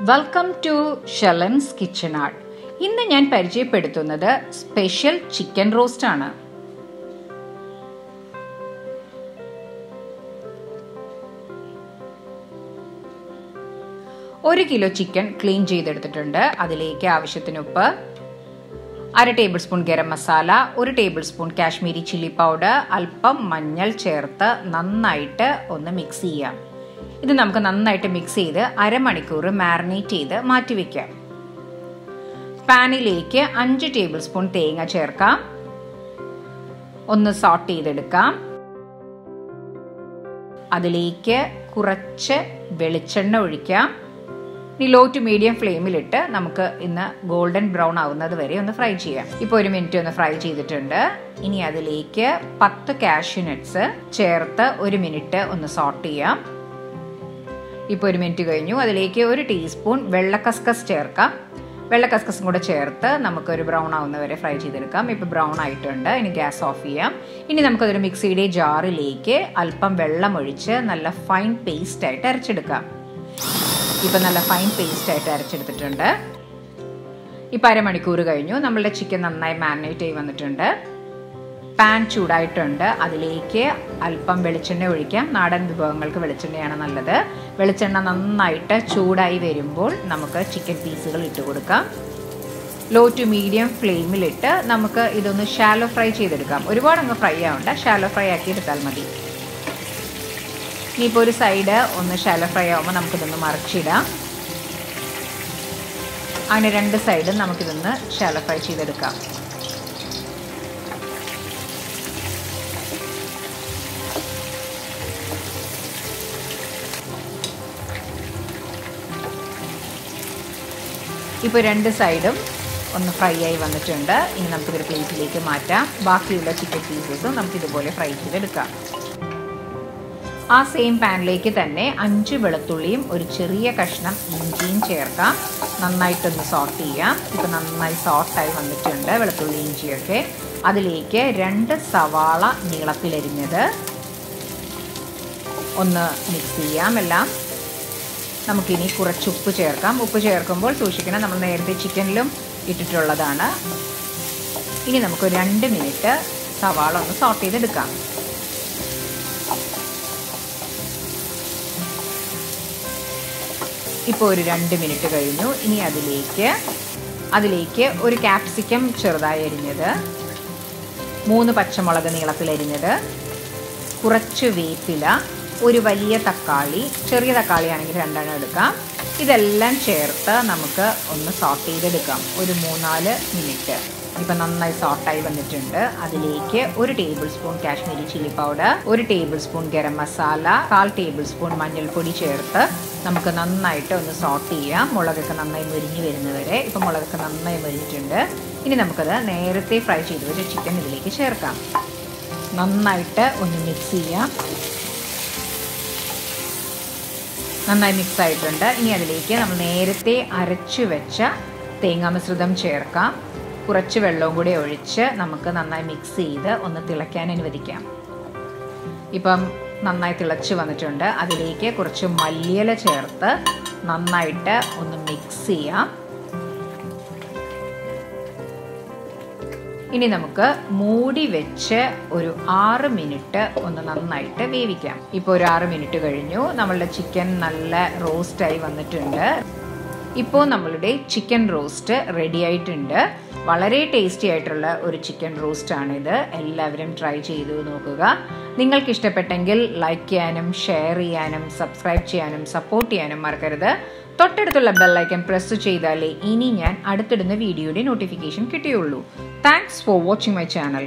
Welcome to ഷലൻസ് kitchen art. ഇന്ന് ഞാൻ പരിചയപ്പെടുത്തുന്നത് സ്പെഷ്യൽ ചിക്കൻ റോസ്റ്റ് ആണ്. ഒരു കിലോ ചിക്കൻ ക്ലീൻ ചെയ്തെടുത്തിട്ടുണ്ട്. അതിലേക്ക് ആവശ്യത്തിന് ഉപ്പ്, 1/2 table spoon garam masala, 1 table spoon Kashmiri chilli powder, അല്പം മഞ്ഞൾ ചേർത്ത് നന്നായിട്ട് ഒന്ന് മിക്സ് ചെയ്യാം. ഇത് നമുക്ക് നന്നായിട്ട് മിക്സ് ചെയ്ത് അരമണിക്കൂർ മാരിനേറ്റ് ചെയ്ത് മാറ്റിവെക്കാം. പാനിലേക്ക് 5 ടേബിൾ സ്പൂൺ തേങ്ങ ചേർക്കാം. ഒന്ന് സോട്ട് ചെയ്തെടുക്കാം. അതിലേക്ക് കുറച്ച് വെളിച്ചെണ്ണ ഒഴിക്കാം. ഇനി ലോ ടു മീഡിയം ഫ്ലെയിമിലിട്ട് നമുക്ക് ഇന്ന് ഗോൾഡൻ ബ്രൗൺ ആവുന്നത് വരെ ഒന്ന് ഫ്രൈ ചെയ്യാം. ഇപ്പോൾ 1 മിനിറ്റ് ഒന്ന് ഫ്രൈ ചെയ്തിട്ടുണ്ട്. ഇനി അതിലേക്ക് 10 കാഷ്യൂ നട്ട്സ് ചേർത്ത് 1 മിനിറ്റ് ഒന്ന് സോട്ട് ചെയ്യാം. ഇപ്പോൾ 1 മിനിറ്റ് കഴിഞ്ഞു. അതിലേക്ക് 1 ടീസ്പൂൺ വെള്ള കസ്കസ് ചേർക്കാം. വെള്ള കസ്കസും കൂടെ ചേർത്ത് നമുക്കൊരു ബ്രൗൺ ആവുന്ന വരെ ഫ്രൈ ചെയ്തെടുക്കാം. ഇപ്പോൾ ബ്രൗൺ ആയിട്ടുണ്ട്. ഇനി ഗ്യാസ് ഓഫ് ചെയ്യാം. ഇനി നമുക്കതൊരു മിക്സിയുടെ ജാറിലേക്ക് അല്പം വെള്ളം ഒഴിച്ച് നല്ല ഫൈൻ പേസ്റ്റ് ആയിട്ട് അരച്ചെടുക്കാം. ഇപ്പം നല്ല ഫൈൻ പേസ്റ്റ് ആയിട്ട് അരച്ചെടുത്തിട്ടുണ്ട്. ഇപ്പം അരമണിക്കൂർ കഴിഞ്ഞു. നമ്മളുടെ ചിക്കൻ നന്നായി മാരിനേറ്റ് ആയി വന്നിട്ടുണ്ട്. പാൻ ചൂടായിട്ടുണ്ട്. അതിലേക്ക് അല്പം വെളിച്ചെണ്ണ ഒഴിക്കാം. നാടൻ വിഭവങ്ങൾക്ക് വെളിച്ചെണ്ണയാണ് നല്ലത്. വെളിച്ചെണ്ണ നന്നായിട്ട് ചൂടായി വരുമ്പോൾ നമുക്ക് ചിക്കൻ പീസുകൾ ഇട്ട് കൊടുക്കാം. ലോ ടു മീഡിയം ഫ്ലെയിമിലിട്ട് നമുക്ക് ഇതൊന്ന് ഷാലോ ഫ്രൈ ചെയ്തെടുക്കാം. ഒരുപാട് അങ്ങ് ഫ്രൈ ആവണ്ട, ഷാലോ ഫ്രൈ ആക്കി എടുത്താൽ മതി. ഇനിയിപ്പോൾ ഒരു സൈഡ് ഒന്ന് ഷാലോ ഫ്രൈ ആകുമ്പോൾ നമുക്കിതൊന്ന് മറിച്ചിടാം. അങ്ങനെ 2 സൈഡും നമുക്കിതൊന്ന് ഷാലോ ഫ്രൈ ചെയ്തെടുക്കാം. ഇപ്പോൾ 2 സൈഡും ഒന്ന് ഫ്രൈ ആയി വന്നിട്ടുണ്ട്. ഇനി നമുക്കിതൊരു പ്ലേറ്റിലേക്ക് മാറ്റാം. ബാക്കിയുള്ള ചിക്കൻ പീസസും നമുക്കിതുപോലെ ഫ്രൈ ചെയ്തെടുക്കാം. ആ സെയിം പാനിലേക്ക് തന്നെ 5 വെളുത്തുള്ളിയും ഒരു ചെറിയ കഷ്ണം ഇഞ്ചിയും ചേർക്കാം. നന്നായിട്ടൊന്ന് സോട്ട് ചെയ്യാം. ഇപ്പോൾ നന്നായി സോട്ടായി വന്നിട്ടുണ്ട് വെളുത്തുള്ളി ഇഞ്ചിയൊക്കെ. അതിലേക്ക് 2 സവാള നീളത്തിലരിഞ്ഞത് ഒന്ന് മിക്സ് ചെയ്യാം എല്ലാം. നമുക്കിനി കുറച്ച് ഉപ്പ് ചേർക്കാം. ഉപ്പ് ചേർക്കുമ്പോൾ സൂക്ഷിക്കണം, നമ്മൾ നേരത്തെ ചിക്കനിലും ഇട്ടിട്ടുള്ളതാണ്. ഇനി നമുക്ക് 2 മിനിറ്റ് സവാള ഒന്ന് സോട്ട് ചെയ്തെടുക്കാം. ഇപ്പോൾ ഒരു 2 മിനിറ്റ് കഴിഞ്ഞു. ഇനി അതിലേക്ക് ഒരു കാപ്സിക്കം ചെറുതായി അരിഞ്ഞത്, 3 പച്ചമുളക് നീളത്തിലരിഞ്ഞത്, കുറച്ച് വേപ്പില, ഒരു വലിയ തക്കാളി, ചെറിയ തക്കാളി ആണെങ്കിൽ 2 എടുക്കാം. ഇതെല്ലാം ചേർത്ത് നമുക്ക് ഒന്ന് സോട്ട് ചെയ്തെടുക്കാം ഒരു 3-4 മിനിറ്റ്. ഇപ്പം നന്നായി സോട്ടായി വന്നിട്ടുണ്ട്. അതിലേക്ക് 1 table spoon Kashmiri chilli powder, 1 table spoon garam masala, 1/4 table spoon മഞ്ഞൾപ്പൊടി ചേർത്ത് നമുക്ക് നന്നായിട്ട് ഒന്ന് സോട്ട് ചെയ്യാം. മുളകൊക്കെ നന്നായി മുരിഞ്ഞ് വരുന്നവരെ. ഇപ്പം മുളകൊക്കെ നന്നായി മുരിഞ്ഞിട്ടുണ്ട്. ഇനി നമുക്കത് നേരത്തെ ഫ്രൈ ചെയ്ത് വെച്ച ചിക്കൻ ഇതിലേക്ക് ചേർക്കാം. നന്നായിട്ട് ഒന്ന് മിക്സ് ചെയ്യാം. നന്നായി മിക്സ് ആയിട്ടുണ്ട്. ഇനി അതിലേക്ക് നമ്മൾ നേരത്തെ അരച്ചു വെച്ച തേങ്ങാ മിശ്രിതം ചേർക്കാം. കുറച്ച് വെള്ളവും കൂടി ഒഴിച്ച് നമുക്ക് നന്നായി മിക്സ് ചെയ്ത് ഒന്ന് തിളയ്ക്കാൻ അനുവദിക്കാം. ഇപ്പം നന്നായി തിളച്ച് വന്നിട്ടുണ്ട്. അതിലേക്ക് കുറച്ച് മല്ലിയില ചേർത്ത് നന്നായിട്ട് ഒന്ന് മിക്സ് ചെയ്യാം. ഇനി നമുക്ക് മൂടി വെച്ച് ഒരു 6 മിനിറ്റ് ഒന്ന് നന്നായിട്ട് വേവിക്കാം. ഇപ്പോൾ ഒരു 6 മിനിറ്റ് കഴിഞ്ഞു. നമ്മളുടെ ചിക്കൻ നല്ല റോസ്റ്റായി വന്നിട്ടുണ്ട്. ഇപ്പോൾ നമ്മളുടെ ചിക്കൻ റോസ്റ്റ് റെഡി ആയിട്ടുണ്ട്. വളരെ ടേസ്റ്റി ആയിട്ടുള്ള ഒരു ചിക്കൻ റോസ്റ്റാണിത്. എല്ലാവരും ട്രൈ ചെയ്തു നോക്കുക. നിങ്ങൾക്ക് ഇഷ്ടപ്പെട്ടെങ്കിൽ ലൈക്ക് ചെയ്യാനും ഷെയർ ചെയ്യാനും സബ്സ്ക്രൈബ് ചെയ്യാനും സപ്പോർട്ട് ചെയ്യാനും മറക്കരുത്. തൊട്ടടുത്തുള്ള ബെല്ലൈക്കൺ പ്രസ് ചെയ്താലേ ഇനി ഞാൻ അടുത്തിടുന്ന വീഡിയോയുടെ നോട്ടിഫിക്കേഷൻ കിട്ടുകയുള്ളൂ. Thanks for watching my channel.